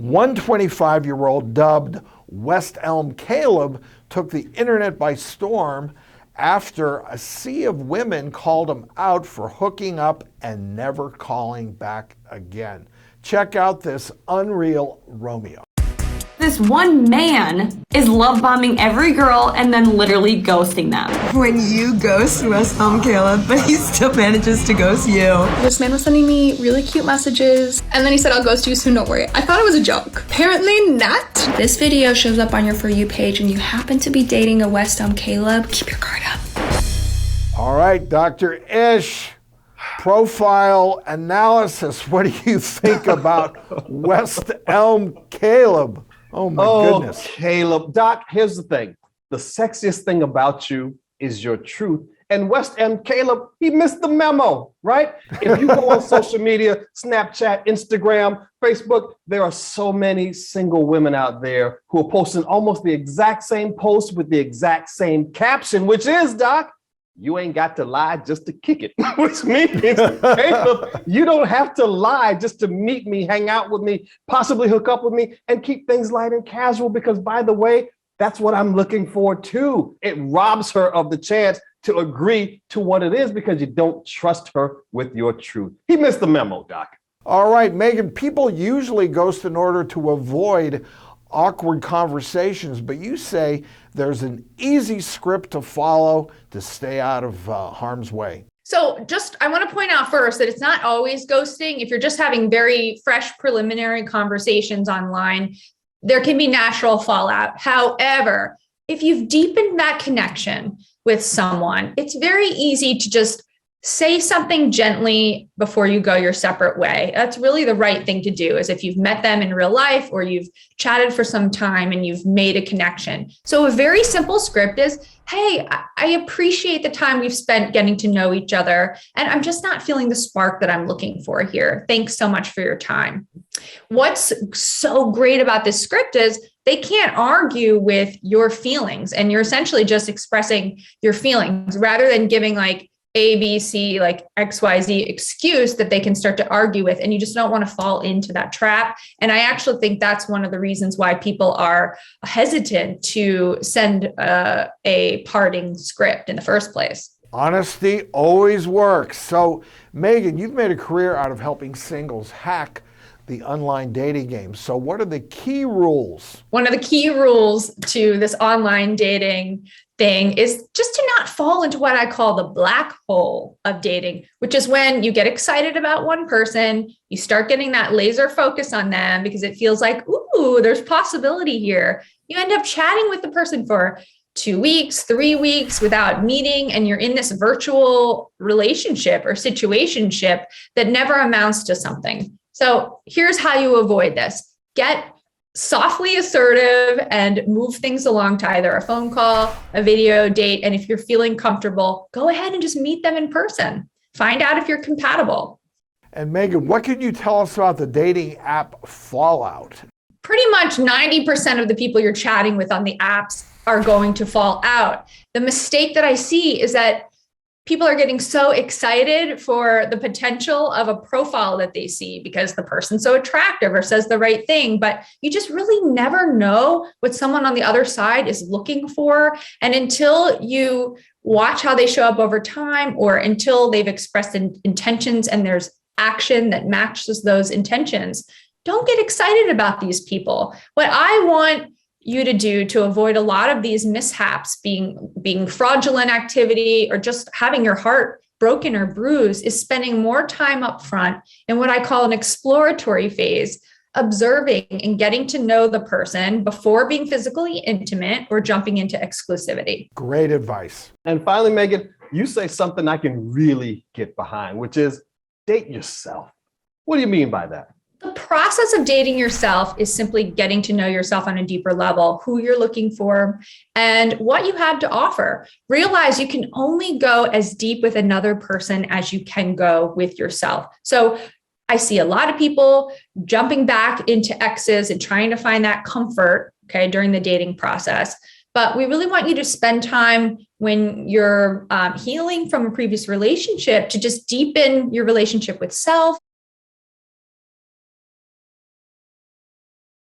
One 25-year-old dubbed West Elm Caleb took the internet by storm after a sea of women called him out for hooking up and never calling back again. Check out this unreal Romeo. This one man is love bombing every girl and then literally ghosting them. When you ghost West Elm Caleb, but he still manages to ghost you. This man was sending me really cute messages, and then he said, "I'll ghost you soon, don't worry." I thought it was a joke. Apparently not. This video shows up on your For You page and you happen to be dating a West Elm Caleb, keep your guard up. All right, Dr. Ish, profile analysis. What do you think about West Elm Caleb? Oh my goodness. Caleb. Doc, here's the thing. The sexiest thing about you is your truth. And West Elm Caleb, he missed the memo, right? If you go on social media, Snapchat, Instagram, Facebook, there are so many single women out there who are posting almost the exact same post with the exact same caption, which is, Doc, you ain't got to lie just to kick it, which means, Caleb, you don't have to lie just to meet me, hang out with me, possibly hook up with me, and keep things light and casual, because by the way, that's what I'm looking for too. It robs her of the chance to agree to what it is because you don't trust her with your truth. He missed the memo, Doc. All right, Megan, people usually ghost in order to avoid awkward conversations, but you say there's an easy script to follow to stay out of harm's way. So I want to point out first that it's not always ghosting. If you're just having very fresh preliminary conversations online, there can be natural fallout. However, if you've deepened that connection with someone, it's very easy to just say something gently before you go your separate way. That's really the right thing to do, is if you've met them in real life or you've chatted for some time and you've made a connection. So a very simple script is, hey, I appreciate the time we've spent getting to know each other, and I'm just not feeling the spark that I'm looking for here. Thanks so much for your time. What's so great about this script is they can't argue with your feelings, and you're essentially just expressing your feelings rather than giving like A, B, C, like XYZ excuse that they can start to argue with. And you just don't want to fall into that trap. And I actually think that's one of the reasons why people are hesitant to send a parting script in the first place. Honesty always works. So, Megan, you've made a career out of helping singles hack the online dating game. So what are the key rules? One of the key rules to this online dating thing is just to not fall into what I call the black hole of dating, which is when you get excited about one person, you start getting that laser focus on them because it feels like, ooh, there's possibility here. You end up chatting with the person for 2 weeks, 3 weeks without meeting, and you're in this virtual relationship or situationship that never amounts to something. So here's how you avoid this. Get softly assertive and move things along to either a phone call, a video date. And if you're feeling comfortable, go ahead and just meet them in person. Find out if you're compatible. And Megan, what can you tell us about the dating app fallout? Pretty much 90% of the people you're chatting with on the apps are going to fall out. The mistake that I see is that people are getting so excited for the potential of a profile that they see because the person's so attractive or says the right thing, but you just really never know what someone on the other side is looking for. And until you watch how they show up over time, or until they've expressed intentions and there's action that matches those intentions, don't get excited about these people. What I want you to do to avoid a lot of these mishaps, being fraudulent activity or just having your heart broken or bruised, is spending more time up front in what I call an exploratory phase, observing and getting to know the person before being physically intimate or jumping into exclusivity. Great advice. And finally, Megan, you say something I can really get behind, which is date yourself. What do you mean by that? The process of dating yourself is simply getting to know yourself on a deeper level, who you're looking for, and what you have to offer. Realize you can only go as deep with another person as you can go with yourself. So I see a lot of people jumping back into exes and trying to find that comfort, during the dating process. But we really want you to spend time when you're healing from a previous relationship to just deepen your relationship with self